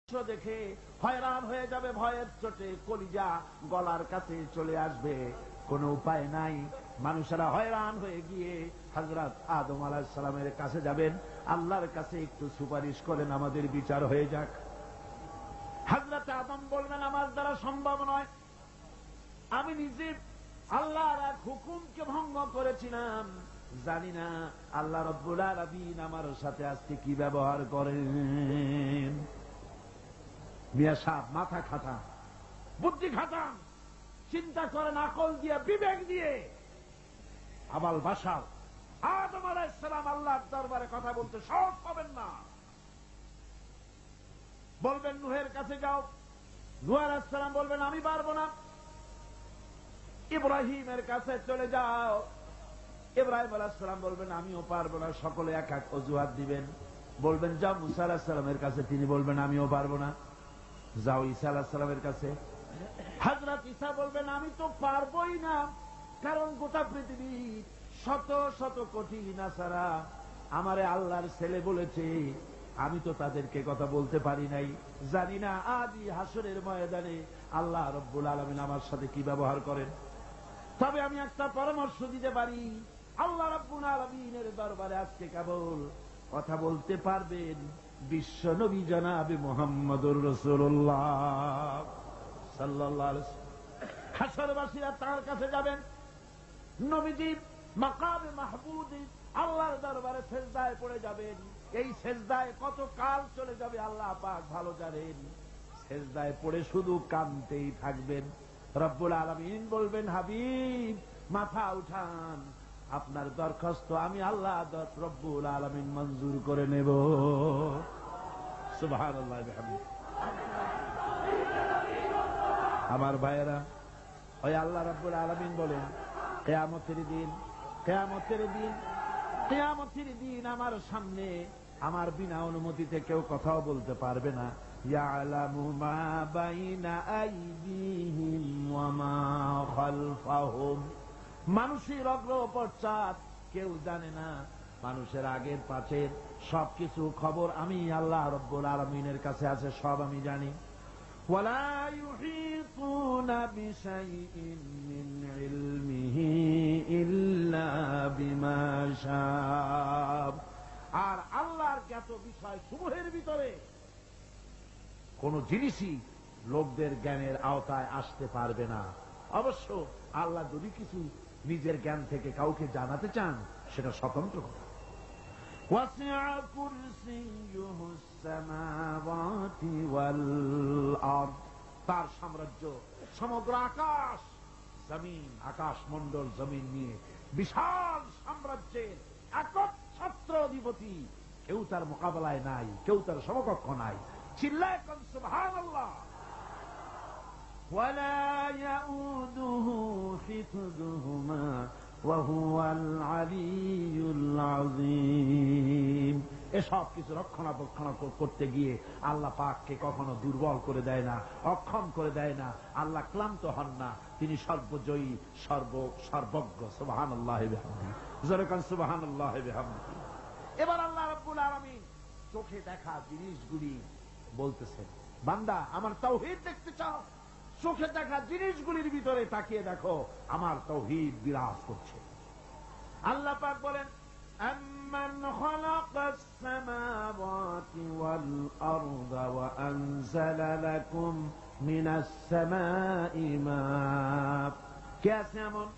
দেখে হয়রান হয়ে যাবে, ভয়ের চোটে কলিজা গলার কাছে চলে আসবে, কোনো উপায় নাই। মানুষেরা হয়রান হয়ে গিয়ে হযরত আদম আলাইহিস সালামের কাছে যাবেন, আল্লাহর কাছে একটু সুপারিশ করেন আমাদের বিচার হয়ে যাক। হযরত আদম বলবেন আমার দ্বারা সম্ভব নয়, আমি নিজে আল্লাহর এক হুকুমকে ভঙ্গ করেছিলাম, জানি না আল্লাহ রাব্বুল আলামিন আমার সাথে আজকে কি ব্যবহার করেন। মিয়া সাহেব মাথা খাটান, বুদ্ধি খাটান, চিন্তা করেন, আকল দিয়ে বিবেক দিয়ে আবাল বাসাল আদম আলাইহিস সালাম আল্লাহর দরবারে কথা বলতে সাহস পাবেন না। বলবেন নূহের কাছে যাও, নূহ আলাইহিস সালাম বলবেন আমি পারবো না। ইব্রাহিমের কাছে চলে যাও, ইব্রাহিম আলাইহিস সালাম বলবেন আমিও পারবো না। সকলে এক এক অজুহাত দিবেন। বলবেন যাও মুসা আলাইহিস সালামের কাছে, তিনি বলবেন আমিও পারবো না। যাও ঈসা আলাইহিস সালামের কাছে, হযরত ঈসা বলবেন আমি তো পারবোই না, কারণ গোটা পৃথিবী শত শত কোটি নাসারা আমারে আল্লাহর ছেলে বলেছে, আমি তো তাদেরকে কথা বলতে পারি নাই, জানি না আজই হাসরের ময়দানে আল্লাহ রাব্বুল আলামিন আমার সাথে কি ব্যবহার করেন। তবে আমি একটা পরামর্শ দিতে পারি, আল্লাহ রাব্বুল আলামিনের দরবারে আজকে কেবল কথা বলতে পারবেন বিশ্ব নবী জনাবে মুহাম্মদুর রাসূলুল্লাহ সাল্লাল্লাহু আলাইহি ওয়াসাল্লাম। হাসরবাসীরা তার কাছে যাবেন, নবীজি মাকামে মাহমুদে আল্লাহর দরবারে সেজদায় পড়ে যাবেন। এই সেজদায় কত কাল চলে যাবে আল্লাহ পাক ভালো জানেন। সেজদায় পড়ে শুধু কাঁদতেই থাকবেন। রব্বুল আলামিন বলবেন হাবিব মাথা উঠান, আপনার দরখাস্ত আমি আল্লাহ রব্বুল আলামিন মঞ্জুর করে নেব। সুবহানাল্লাহ বিহামদিহি। আমার ভাইয়েরা, ওই আল্লাহ রাব্বুল আলামিন বলেন কিয়ামতের দিন, কিয়ামতের দিন, কিয়ামতের দিন আমার সামনে আমার বিনা অনুমতিতে কেউ কথাও বলতে পারবে না। ইয়ালামু মা বাইনা আইদিহিম ওয়া মা খালফাহুম। মানুষের অগ্র পশ্চাৎ কেউ জানে না, মানুষের আগের পাশের সবকিছু খবর আমি আল্লাহ রাব্বুল আলামিনের কাছে আছে, সব আমি জানি। ওয়ালা ইউহিতুনা বিশাইইন মিন ইলমিহি ইল্লা বিমা শাআ। আর আল্লাহর জ্ঞাত বিষয় সমূহের ভিতরে কোন জিনিসই লোকদের জ্ঞানের আওতায় আসতে পারবে না। অবশ্য আল্লাহ যদি কিছু নিজের জ্ঞান থেকে কাউকে জানাতে চান সেটা স্বতন্ত্র কথা। ওয়াসিআ কুরসিয়ুহুস সামাওয়াতি ওয়াল আরদ। তার সাম্রাজ্য সমগ্র আকাশ জমিন, আকাশ মণ্ডল জমিন নিয়ে বিশাল সাম্রাজ্যের একচ্ছত্র অধিপতি। কেউ তার মোকাবেলায় নাই, কেউ তার সমকক্ষ নাই। চিল্লায় কোন সুবহানাল্লাহ। ওয়ালা ইয়াউদুহু হিফযুহুমা ওয়া হুয়াল আলিয়্যুল আযীম। এসব কিছু রক্ষণাবেক্ষণ করতে গিয়ে আল্লাহ পাককে কখনো দুর্বল করে দেয় না, অক্ষম করে দেয় না। আল্লাহ ক্লান্ত হন না, তিনি সর্বজয়ী, সর্বজ্ঞ। সুবহানাল্লাহি বিহামদিহি। জোরে কোন সুবহানাল্লাহি বিহামদিহি। এবার আল্লাহ রাব্বুল আলামিন চোখে দেখা জিনিসগুলি বলতেছেন, বান্দা আমার তাওহীদ দেখতে চাও, চোখে দেখা জিনিসগুলির ভিতরে তাকিয়ে দেখো, আমার তাওহীদ বিরাজ করছে। আল্লাহ পাক বলেন আম্মান খালাকাস সামাওয়াতি ওয়াল আরদা ওয়া আনজালা লাকুম মিনাস সামাই মা। কে আছে এমন?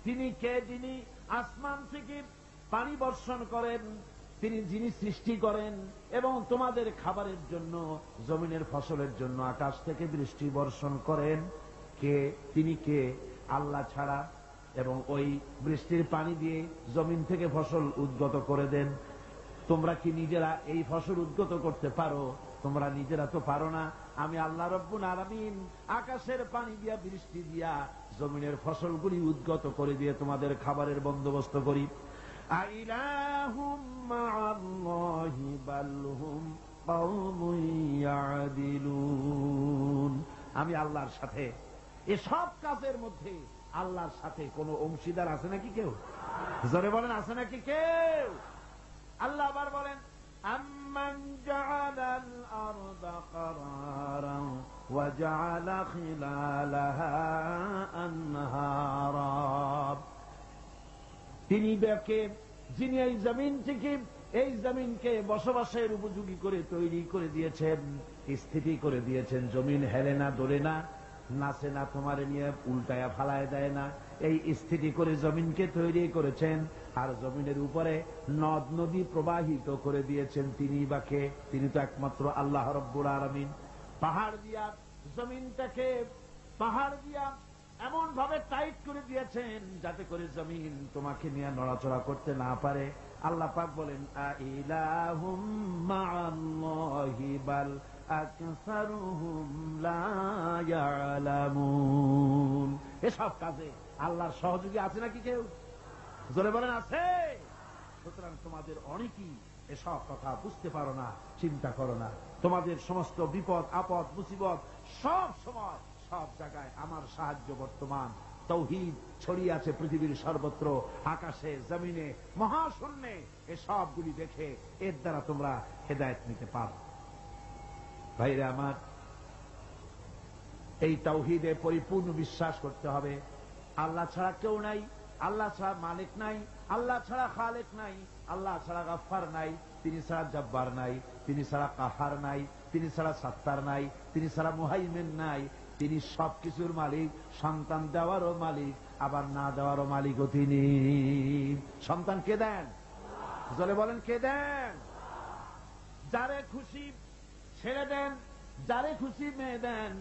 তিনি কে যিনি আসমান থেকে পানি বর্ষণ করেন, তিনি যিনি সৃষ্টি করেন এবং তোমাদের খাবারের জন্য, জমিনের ফসলের জন্য আকাশ থেকে বৃষ্টি বর্ষণ করেন। কে? তিনি কে? আল্লাহ ছাড়া। এবং ওই বৃষ্টির পানি দিয়ে জমিন থেকে ফসল উদ্গত করে দেন। তোমরা কি নিজেরা এই ফসল উদ্গত করতে পারো? তোমরা নিজেরা তো পারো না। আমি আল্লাহ রাব্বুল আলামিন আকাশের পানি দিয়া, বৃষ্টি দিয়া জমিনের ফসলগুলি উদ্গত করে দিয়ে তোমাদের খাবারের বন্দোবস্ত করি। আইলাহুম মা'আল্লাহি বাল হুম কওমুন ইয়াদিলুন। আমি আল্লাহর সাথে এসব কাজের মধ্যে আল্লাহর সাথে কোন অংশীদার আছে নাকি কেউ? জোরে বলেন, আছে নাকি কেউ? আল্লাহ আবার বলেন আম্মান জাআলাল আরদা وجعل خلالها أنهارا তিনি যিনি এই জমিনকে বসবাসের উপযোগী করে তৈরি করে দিয়েছেন, স্থিতি করে দিয়েছেন। জমিন হেলে না, দোলে না, নাচে না, তোমার নিয়ে উল্টায়া ফালায় দেয় না। এই স্থিতি করে জমিনকে তৈরি করেছেন। আর জমিনের উপরে নদ নদী প্রবাহিত করে দিয়েছেন তিনি বাকে। তিনি তো একমাত্র আল্লাহ রব্বুল আলামিন। পাহাড় দিয়া জমিনটাকে এমন ভাবে টাইট করে দিয়েছেন যাতে করে জমিন তোমাকে নিয়ে নড়াচড়া করতে না পারে। আল্লাহ পাক বলেন, আইলাহুম মাআল্লাহি বাল আকসারুহুম লা ইয়ালামুন। এসব কাজে আল্লাহর সহযোগী আছে নাকি কেউ? জোরে বলেন, আছে। সুতরাং তোমাদের অনেকেই এসব কথা বুঝতে পারো না, চিন্তা করো না। তোমাদের সমস্ত বিপদ আপদ মুসিবত সব সময় সব জায়গায় আমার সাহায্য বর্তমান। তাওহীদ ছড়িয়ে আছে পৃথিবীর সর্বত্র, আকাশে, জমিনে, মহাশূন্যে। এসবগুলি দেখে এর দ্বারা তোমরা হেদায়েত নিতে পারো। ভাইরা আমার, এই তাওহীদে পরিপূর্ণ বিশ্বাস করতে হবে। আল্লাহ ছাড়া কেউ নাই, আল্লাহ ছাড়া মালিক নাই, আল্লাহ ছাড়া খালেক নাই, আল্লাহ ছাড়া গাফফার নাই, তিনি ছাড়া জব্বার নাই, তিনি ছাড়া কাহার নাই, তিনি ছাড়া সাত্তার নাই, তিনি ছাড়া মুহাইমিন নাই। তিনি সবকিছুর মালিক, সন্তান দেওয়ারও মালিক, আবার না দেওয়ারও মালিকও তিনি। সন্তান কে দেন? জোরে বলেন, কে দেন? যারে খুশি ছেড়ে দেন, যারে খুশি মেয়ে দেন,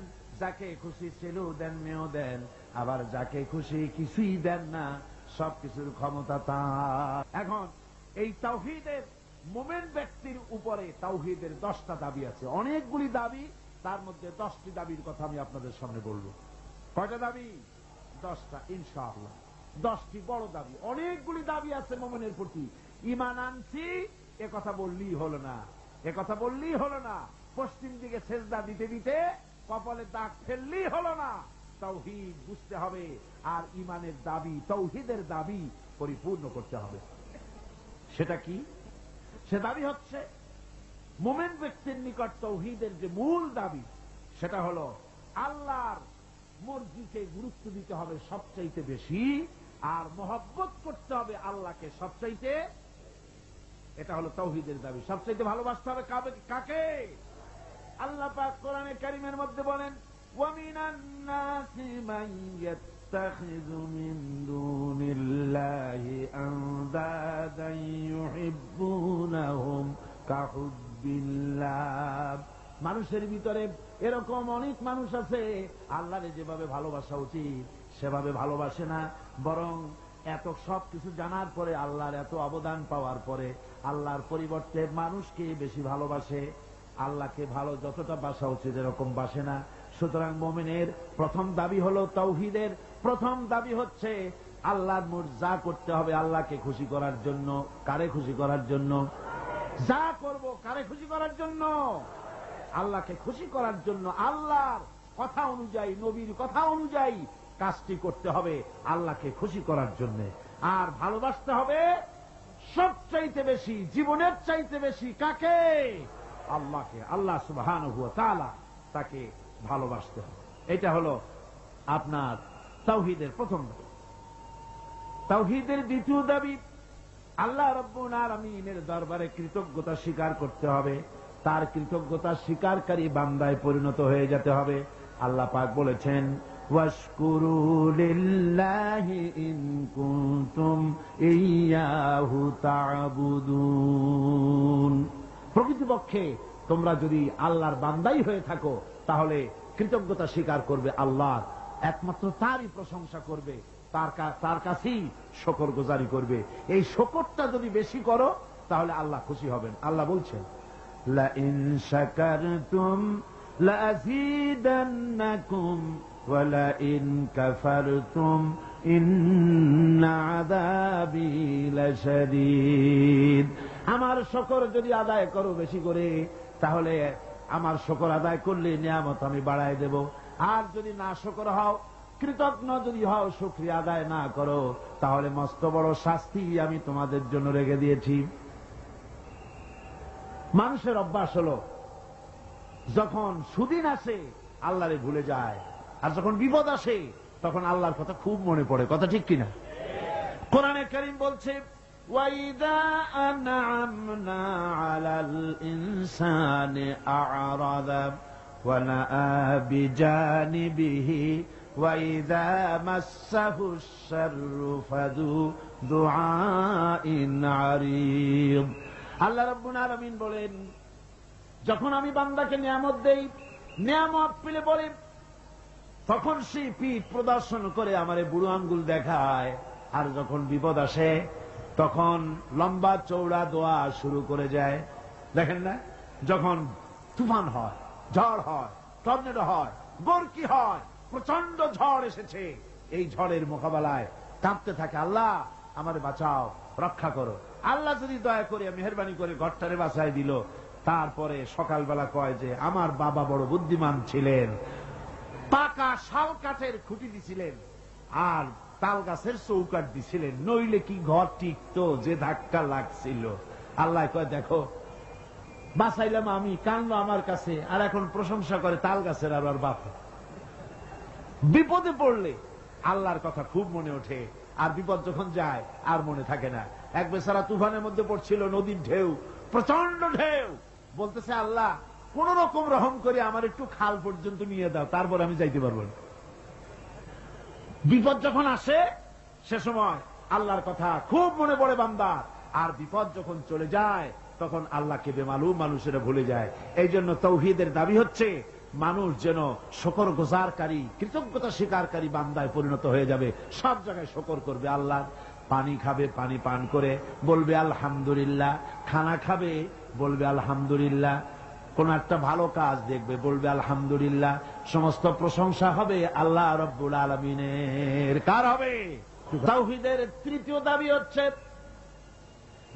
যাকে খুশি ছেলেও দেন, মেয়েও দেন, আবার যাকে খুশি কিছুই দেন না। সবকিছুর ক্ষমতা তার। এখন এই তাওহীদের মুমিন ব্যক্তির উপরে তাওহীদের 10টা দাবি আছে। অনেকগুলি দাবি, তার মধ্যে 10টি দাবির কথা আমি আপনাদের সামনে বলবো। কয়টা দাবি? 10টা ইনশাআল্লাহ। 10টি বড় দাবি। অনেকগুলি দাবি আছে মুমিনের প্রতি। ঈমান আনছি এ কথা বললেই হলো না, এ কথা বললেই হলো না। পশ্চিম দিকে সেজদা দিতে দিতে কপালে দাগ ফেললেই হলো না। তাওহীদ বুঝতে হবে, আর ঈমানের দাবি, তাওহীদের দাবি পরিপূর্ণ করতে হবে। সেটা কি? সে দাবি হচ্ছে মুমিন ব্যক্তির নিকট তাওহীদের যে মূল দাবি, সেটা হলো আল্লাহর মর্জিকে গুরুত্ব দিতে হবে সবচাইতে বেশি, আর মহব্বত করতে হবে আল্লাহকে সবচাইতে। এটা হলো তাওহীদের দাবি। সবচাইতে ভালোবাসতে হবে কাকে? আল্লাহ পাক কোরআনে কারীমের মধ্যে বলেন, ওয়ামিনান নাসি মান ইয়াত্তাখিযু মিন দুনিল্লাহি আনদাদান ইউহিব্বুনাহুম কাহুব্বিল্লাহ। মানুষের ভিতরে এরকম অনেক মানুষ আছে, আল্লাহরে যেভাবে ভালোবাসা উচিত সেভাবে ভালোবাসে না, বরং এত সব কিছু জানার পরে, আল্লাহর এত অবদান পাওয়ার পরে আল্লাহর পরিবর্তে মানুষকে বেশি ভালোবাসে। আল্লাহকে ভালো যতটা বাসা উচিত এরকম বাসে না। সুতরাং মুমিনের প্রথম দাবি হলো, তাওহীদের প্রথম দাবি হচ্ছে আল্লাহর যা করতে হবে আল্লাহকে খুশি করার জন্য। কারে খুশি করার জন্য? যা করব কারে খুশি করার জন্য? আল্লাহকে খুশি করার জন্য। আল্লাহর কথা অনুযায়ী, নবীর কথা অনুযায়ী কাজটি করতে হবে আল্লাহকে খুশি করার জন্য। আর ভালোবাসতে হবে সবচাইতে বেশি, জীবনের চাইতে বেশি কাকে? আল্লাহকে। আল্লাহ সুবহানাহু ওয়া তাআলা, তাকে ভালোবাসতে হবে। এটা হলো আপনার তাওহীদের প্রথম দাবি। তাওহীদের দ্বিতীয় দাবি, আল্লাহ রাব্বুল আলামিনের দরবারে কৃতজ্ঞতা স্বীকার করতে হবে। তার কৃতজ্ঞতা স্বীকারকারী বান্দায় পরিণত হয়ে যেতে হবে। আল্লাহ পাক বলেছেন, ওয়াশকুরু লিল্লাহি ইন কুনতুম ইয়্যাহু তা'বুদুন। প্রকৃতপক্ষে তোমরা যদি আল্লাহর বান্দাই হয়ে থাকো তাহলে কৃতজ্ঞতা স্বীকার করবে আল্লাহর, একমাত্র তারই প্রশংসা করবে, তার কাছেই শুকরগুজারি করবে। এই শুকরটা যদি বেশি করো তাহলে আল্লাহ খুশি হবেন। আল্লাহ বলছেন, লা ইন শাকারতুম লাযীদান্নাকুম ওয়া লা ইন কাফারতুম ইন্না আযাবী লাশাদীদ। আমার শুকর যদি আদায় করো বেশি করে, তাহলে আমার শুকর আদায় করলে নিয়ামত আমি বাড়ায় দেব। আর যদি না শুকর হও, কৃতজ্ঞ যদি হও, শুকরিয়া আদায় না করো, তাহলে মস্ত বড় শাস্তি আমি তোমাদের জন্য রেখে দিয়েছি। মানুষের অভ্যাস হলো যখন সুদিন আসে আল্লাহরে ভুলে যায়। আর যখন বিপদ আসে তখন আল্লাহর কথা খুব মনে পড়ে। কথা ঠিক কিনা? কোরআনে কারীম বলছে, وَإِذَا أَنْعَمْنَا عَلَى الْإِنسَانِ أَعْرَضَ وَنَأَىٰ بِجَانِبِهِ وَإِذَا مَسَّهُ الشَّرُّ فَذُو دُعَاءٍ عَرِيضٍ। আল্লাহ রাব্বুল আলামিন বলেন, যখন আমি বান্দাকে নিয়ামত দেই, নিয়ামত পেলে বলে, তখন সে পিঠ প্রদর্শন করে আমারে বুড়ো আঙ্গুল দেখায়। আর যখন বিপদ আসে তখন লম্বা চৌড়া দোয়া শুরু করে যায়। দেখেন না, যখন তুফান হয়, ঝড় হয়, টর্নেডো হয়, বরকি হয়, প্রচন্ড ঝড় এসেছে, এই ঝড়ের মোকাবেলায় কাঁপতে থাকে, আল্লাহ আমারে বাঁচাও, রক্ষা করো। আল্লাহ যদি দয়া করে মেহেরবানি করে ঘরটারে বাঁচাই দিল, তারপরে সকালবেলা কয় যে আমার বাবা বড় বুদ্ধিমান ছিলেন, পাকা শাল কাঠের খুঁটি দিছিলেন আর তাল গাছের চৌকাঠ দিছিলেন, নইলে কি ঘর টিকতো, যে ধাক্কা লাগছিল। আল্লাহ কয় দেখো বাঁচাইলাম আমি, কানলো আমার কাছে, আর এখন প্রশংসা করে তাল গাছের আর বাপ। বিপদে পড়লে আল্লাহর কথা খুব মনে ওঠে, আর বিপদ যখন যায় আর মনে থাকে না। এক বেচারা তুফানের মধ্যে পড়ছিল, নদীর ঢেউ, প্রচন্ড ঢেউ, বলতেছে আল্লাহ কোন রকম রহম করে আমার একটু খাল পর্যন্ত নিয়ে দাও, তারপর আমি যাইতে পারবো না। বিপদ যখন আসে সে সময় আল্লাহর কথা খুব মনে পড়ে বান্দার, আর বিপদ যখন চলে যায় তখন আল্লাহকে বেমালুম মানুষেরা ভুলে যায়। এই জন্য তাওহীদের দাবি হচ্ছে মানুষ যেন শকর গুজারকারী, কৃতজ্ঞতা স্বীকারকারী বান্দায় পরিণত হয়ে যাবে, সব জায়গায় শকর করবে আল্লাহ। পানি খাবে, পানি পান করে বলবে আলহামদুলিল্লাহ, খানা খাবে বলবে আলহামদুলিল্লাহ, কোন একটা ভালো কাজ দেখবে বলবে আলহামদুলিল্লাহ। সমস্ত প্রশংসা হবে আল্লাহ রাব্বুল আলামিনের। কার হবে? তাওহীদের তৃতীয় দাবি হচ্ছে,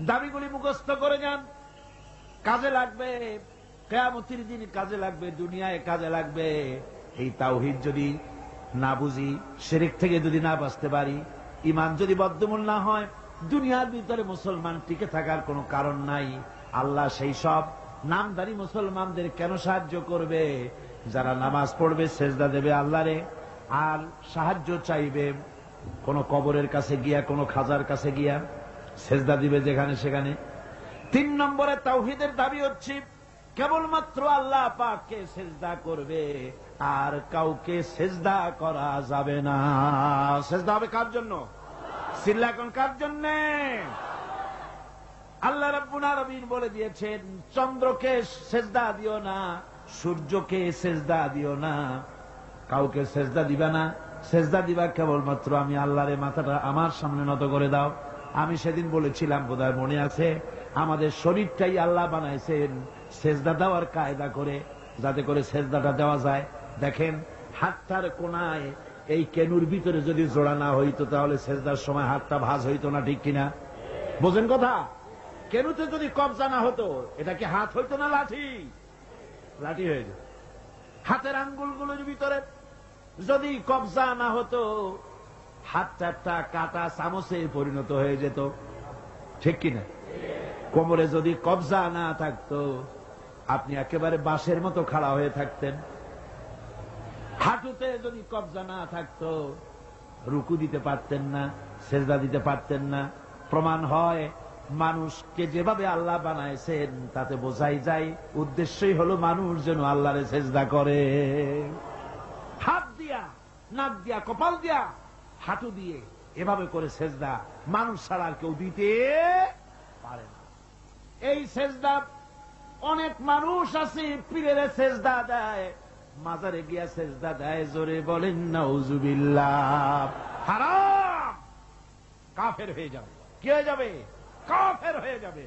দাবিগুলি মুখস্থ করে যান, কাজে লাগবে, কিয়ামতের দিন কাজে লাগবে, দুনিয়ায় কাজে লাগবে। এই তাওহীদ যদি না বুঝি, শিরক থেকে যদি না বাঁচতে পারি, ঈমান যদি বদ্ধমূল না হয়, দুনিয়ার ভিতরে মুসলমান টিকে থাকার কোনো কারণ নাই। আল্লাহ সেই সব নামধারী মুসলমানদের কেন সাহায্য করবে যারা নামাজ পড়বে, সেজদা দেবে আল্লাহরে, আর সাহায্য চাইবে কোন কবরের কাছে গিয়া, কোন খাজার কাছে গিয়া সেজদা দিবে যেখানে সেখানে। 3 নম্বরে তাওহীদের দাবি হচ্ছে কেবলমাত্র আল্লাহ পাককে সেজদা করবে, আর কাউকে সেজদা করা যাবে না। সেজদা হবে কার জন্য? চিল্লা কোন কার জন্য? আল্লাহ রাব্বুল আলামিন বলে দিয়েছেন, চন্দ্রকে সেজদা দিও না, সূর্যকে সেজদা দিও না, কাউকে সেজদা দিবা না। সেজদা দিবা কেবলমাত্র আমি আল্লাহরে, মাথাটা আমার সামনে নত করে দাও। আমি সেদিন বলেছিলাম, বোধহয় মনে আছে, আমাদের শরীরটাই আল্লাহ বানাইছেন সেজদা দেওয়ার কায়দা করে, যাতে করে সেজদাটা দেওয়া যায়। দেখেন হাতটার কোনায় এই কেনুর ভিতরে যদি জোড়া না হইতো তাহলে সেজদার সময় হাতটা ভাঁজ হইতো না, ঠিক কিনা? বোঝেন কথা? কেনুতে যদি কবজা না হতো, এটা কি হাত হইতো না লাঠি? লাঠি হয়ে যেত। হাতের আঙ্গুলগুলোর ভিতরে যদি কবজা না হতো, হাতটা একটা কাটা চামচে পরিণত হয়ে যেত, ঠিক কিনা? কোমরে যদি কবজা না থাকতো, আপনি একেবারে বাঁশের মতো খাড়া হয়ে থাকতেন। হাঁটুতে যদি কবজা না থাকতো, রুকু দিতে পারতেন না, সেজদা দিতে পারতেন না। প্রমাণ হয় মানুষকে যেভাবে আল্লাহ বানাইছেন তাতে বোঝাই যায় উদ্দেশ্যই হলো মানুষ যেন আল্লাহরে সেজদা করে। হাত দিয়া, নাক দিয়া, কপাল দিয়া, হাঁটু দিয়ে এভাবে করে সেজদা মানুষ ছাড়া আর কেউ দিতে পারে না। এই সেজদা অনেক মানুষ আছে পীরের সেজদা দেয়, মাজারে গিয়া সেজদা দেয়, জোরে বলেন নাউজুবিল্লাহ। হারাম, কাফের হয়ে যাবে। কি হয়ে যাবে? কাফের হয়ে যাবে।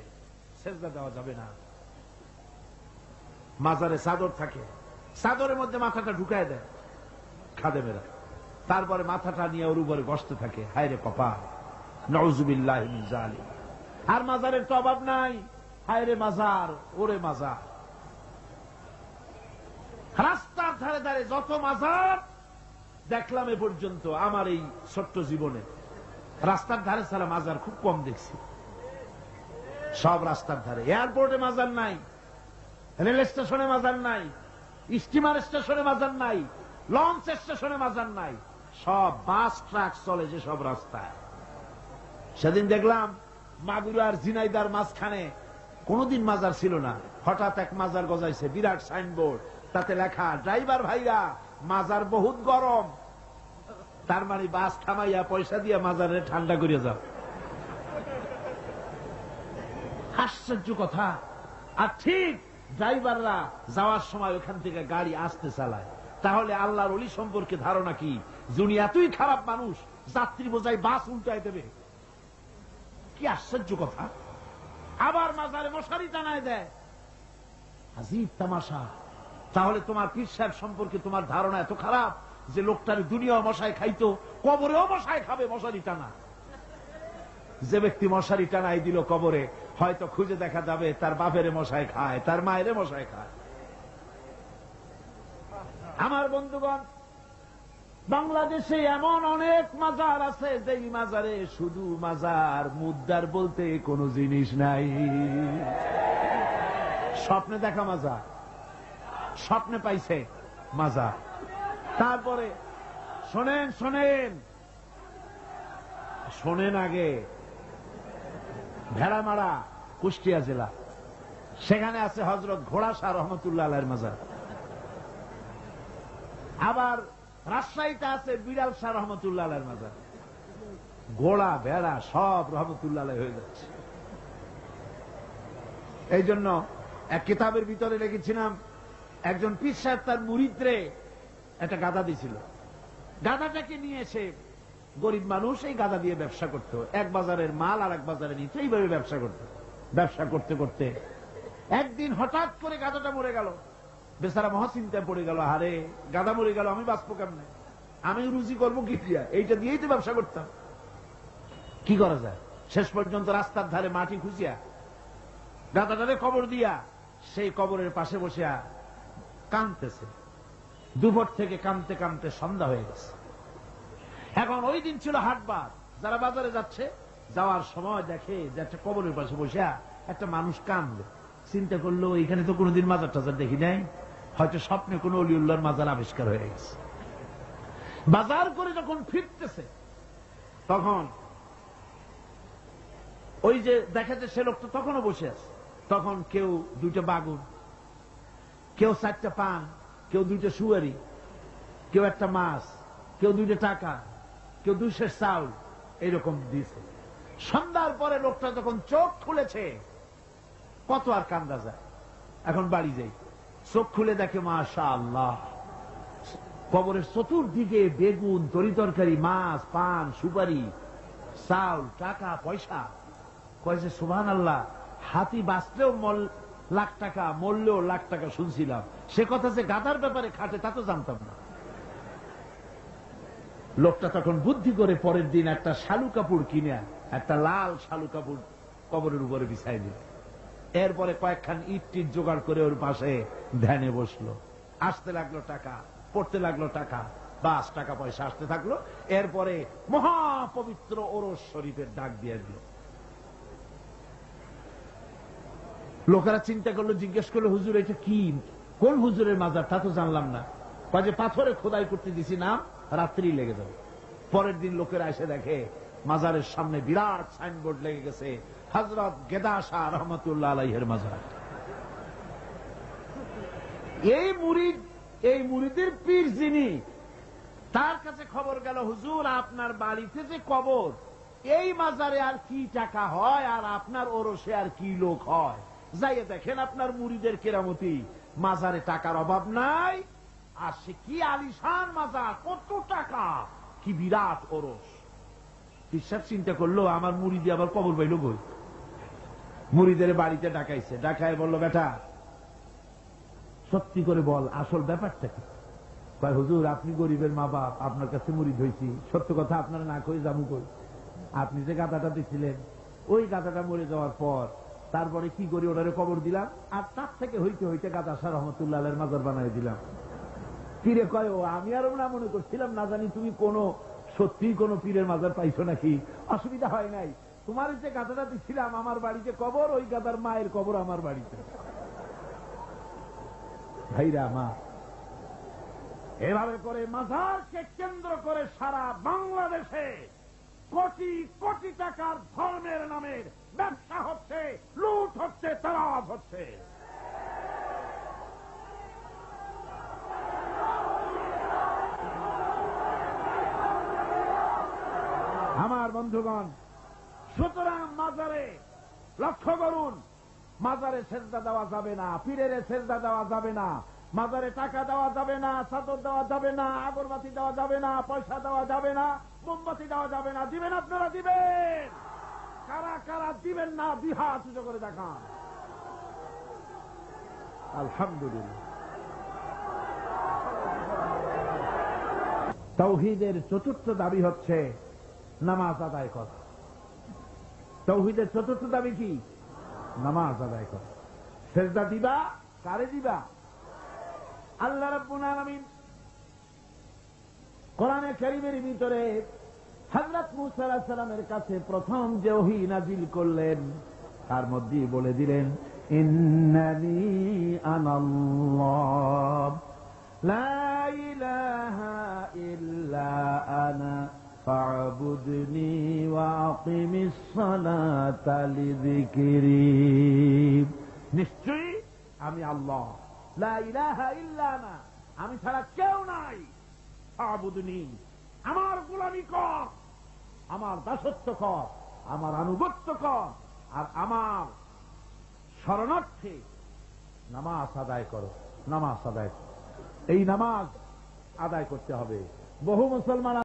সেজদা দেওয়া যাবে না। মাজারে চাদর থাকে, চাদরের মধ্যে মাথাটা ঢুকায় দেয় খাদেমেরা, তারপরে মাথাটা নিয়ে ওর উপরে বসতে থাকে। হায় রে কপাল, নাউজুবিল্লাহ মিন যালিক। আর মাজারের তো অভাব নাই, হায় রে মাজার, ওরে মাজার। রাস্তার ধারে ধারে যত মাজার দেখলাম এ পর্যন্ত আমার এই ছোট্ট জীবনে, রাস্তার ধারে ছাড়া মাজার খুব কম দেখছি। সব রাস্তার ধারে। এয়ারপোর্টে মাজার নাই, রেল স্টেশনে মাজার নাই, স্টিমার স্টেশনে মাজার নাই, লঞ্চ স্টেশনে মাজার নাই, সব বাস ট্রাক চলে যে সব রাস্তায়। সেদিন দেখলাম মাগুরার ঝিনাইদার মাঝখানে কোনদিন মাজার ছিল না, হঠাৎ এক মাজার গজাইছে, বিরাট সাইনবোর্ড, তাতে লেখা ড্রাইভার ভাইরা মাজার বহুত গরম, তার মানে বাস থামাইয়া পয়সা দিয়ে মাজারে ঠান্ডা করিয়া যাও। আশ্চর্য কথা। আর ঠিক ড্রাইভাররা যাওয়ার সময় ওখান থেকে গাড়ি আসতে চালায়। তাহলে আল্লাহর ওলি সম্পর্কে ধারণা কি? যিনি এতই খারাপ মানুষ, যাত্রী বোঝাই বাস উল্টায় দেবে। কি আশ্চর্য কথা। আবার মাজারে মশারি টানায় দেয়, আজীব তামাশা। তাহলে তোমার পীর সাহেব সম্পর্কে তোমার ধারণা এত খারাপ যে লোকটার দুনিয়াও মশায় খাইতো, কবরেও মশায় খাবে মশারি টানা। যে ব্যক্তি মশারি টানাই দিল কবরে, হয়তো খুঁজে দেখা যাবে তার বাপেরে মশায় খায়, তার মায়েরে মশায় খায়। আমার বন্ধুগণ, বাংলাদেশে এমন অনেক মাজার আছে যেই মাজারে শুধু মাজার, মুদ্রার বলতে কোনো জিনিস নাই। স্বপ্নে দেখা মাজার, স্বপ্নে পাইছে মাজার। তারপরে শোনেন শোনেন শোনেন, আগে ভেড়ামারা কুষ্টিয়া জেলা, সেখানে আছে হযরত ঘোড়া শাহ রহমতুল্লাহ আলাইহির মাজার। আবার রাজশাহীতে আছে বিড়াল শাহ রহমতুল্লাহ আলাইহির মাজার। ঘোড়া ভেড়া সব রহমতুল্লাহ আলাইহি হয়ে যাচ্ছে। এই জন্য এক কিতাবের ভিতরে লিখেছিলাম, একজন পীর সাহেব তার মুরিদরে একটা গাধা দিছিল। গাধাটাকে নিয়ে এসে গরিব মানুষ এই গাধা দিয়ে ব্যবসা করত, এক বাজারের মাল আর এক বাজারে নিত, এইভাবে ব্যবসা করত। ব্যবসা করতে করতে একদিন হঠাৎ করে গাধাটা মরে গেল। বেচারা মহাচিন্তায় পড়ে গেল, আরে গাধা মরে গেল, আমি বাঁচবো কেমনে, আমি রুজি করবো কি দিয়া, এইটা দিয়েই তো ব্যবসা করতাম, কি করা যায়। শেষ পর্যন্ত রাস্তার ধারে মাটি খুঁজিয়া গাধাটারে কবর দিয়া সেই কবরের পাশে বসিয়া কাঁদতেছে। দুপুর থেকে কাঁদতে কাঁদতে সন্ধ্যা হয়ে গেছে। এখন ওই দিন ছিল হাটবার, যারা বাজারে যাচ্ছে, যাওয়ার সময় দেখে যে একটা কবরের পাশে বসিয়া একটা মানুষ কাঁদবে। চিন্তা করলো এখানে তো কোনোদিন মাজার টাজার দেখি নাই, হয়তো স্বপ্নে কোন অলিউল্লাহর মাজার আবিষ্কার হয়ে গেছে। বাজার করে যখন ফিরতেছে তখন ওই যে দেখা যায় সে লোকটা তখনও বসে আছে। তখন কেউ দুইটা বাগুন, কেউ চারটা পান, কেউ দুইটা সুয়ারি, কেউ একটা মাছ, কেউ দুইটা টাকা, কেউ 200 চাউল এইরকম দিয়েছে। সন্ধ্যার পরে লোকটা যখন চোখ খুলেছে, কত আর কান্দা যায়। এখন বাড়ি যাই, চোখ খুলে দেখে মাশাআল্লাহ কবরের চতুর্দিকে বেগুন, তরি তরকারি, মাছ, পান, সুপারি, চাউল, টাকা, পয়সা। কয়েছে সুবহানাল্লাহ, হাতি বাঁচলেও লাখ টাকা, মরলেও লাখ টাকা শুনছিলাম, সে কথা যে গাধার ব্যাপারে খাটে তা তো জানতাম না। লোকটা তখন বুদ্ধি করে পরের দিন একটা শালু কাপড় কিনে, একটা লাল শালু কাপড় কবরের উপরে বিছাই দিল। এরপরে কয়েকখান ইট টিট জোগাড় করে ওর পাশে ধ্যানে বসলো। আসতে লাগলো টাকা, পড়তে লাগলো টাকা, বাস টাকা পয়সা আসতে থাকলো। এরপরে মহাপবিত্র ওরস শরীফের ডাক দিয়ে দিল। লোকেরা চিন্তা করলো, জিজ্ঞেস করলো, হুজুর এটা কি, কোন হুজুরের মাজার, তা তো জানলাম না। কাজে পাথরে খোদাই করতে দিছি, নাম রাত্রি লেগে যাবে। পরের দিন লোকেরা এসে দেখে মাজারের সামনে বিরাট সাইনবোর্ড লেগে গেছে, হযরত গেদা শাহ রহমতুল্লাহ আলাইহির মাজার। এই মুরিদের পীর যিনি, তার কাছে খবর গেল, হুজুর আপনার বাড়িতে যে কবর, এই মাজারে আর কি টাকা হয়, আর আপনার ওরসে আর কি লোক হয়, যাইয়ে দেখেন আপনার মুরিদের কেরামতি, মাজারে টাকার অভাব নাই, আর সে কি আলিশান মাজার, কত টাকা, কি বিরাট ওরস। বিশ্বাস চিন্তা করলো, আমার মুরিদি আবার কবর পাইল বই। মুরিদের বাড়িতে ডাকাইছে, ডাকায় বলল, বেটা সত্যি করে বল আসল ব্যাপারটা কি। কয়, হুজুর আপনি গরিবের মা বাপ, আপনার কাছে মুরিদ হয়েছি, সত্য কথা আপনারা না কই জামু কই। আপনি যে গাধাটা দিচ্ছিলেন, ওই গাধাটা মরে যাওয়ার পর তারপরে কি করি, ওটারে কবর দিলাম, আর তার থেকে হইতে হইতে গাদা শাহ রহমতুল্লাহ আলাইহির মাজার বানাই দিলাম। পীরে কয়, ও আমি আরো না মনে করছিলাম, না জানি তুমি সত্যি কোন পীরের মাজার পাইছো নাকি। অসুবিধা হয় নাই, তোমার যে গাধাটা দিচ্ছিলাম আমার বাড়িতে কবর, ওই গাধার মায়ের কবর আমার বাড়িতে। ভাইরা মা, এভাবে করে মাজারকে কেন্দ্র করে সারা বাংলাদেশে কোটি কোটি টাকার ধর্মের নামের ব্যবসা হচ্ছে, লুট হচ্ছে, তালাব হচ্ছে। আমার বন্ধুগণ, সুতরাং মাজারে লক্ষ্য করুন, মাজারে সেজদা দেওয়া যাবে না, পীরের সেজদা দেওয়া যাবে না, মাজারে টাকা দেওয়া যাবে না, চাদর দেওয়া যাবে না, আগরবাতি দেওয়া যাবে না, পয়সা দেওয়া যাবে না, মোমবাতি দেওয়া যাবে না। দিবেন আপনারা? দিবেন? কারা কারা দিবেন না? বিহাত উঁচু করে দেখান। আলহামদুলিল্লাহ। তাওহীদের চতুর্থ দাবি হচ্ছে নামাজ আদায় করা। তাওহীদের চতুর্থ দাবি কি? নামাজ আদায় করা। সেজদা দিবা, কারে দিবা? আল্লাহ রাব্বুল আলামিন কোরআনে কারীমের ভিতরে হযরত মূসা আলাইহিস সালামের কাছে প্রথম যে ওহী নাযিল করলেন তার মধ্যেই বলে দিলেন, ইন্নানি আনাল্লাহ লা ইলাহা ইল্লা আনা ফা'বুদনি ওয়া আকিমিস সালাতা লিযিকরি। নিশ্চয়ই আমি আল্লাহ, লা ইলাহা ইল্লা আনা, আমি ছাড়া কেউ নাই। ফা'বুদনি, আমার গোলামি কর, আমার দাসত্ব কর, আমার আনুগত্য কর, আর আমার শরণার্থে নামাজ আদায় করো। নামাজ আদায়, এই নামাজ আদায় করতে হবে। বহু মুসলমান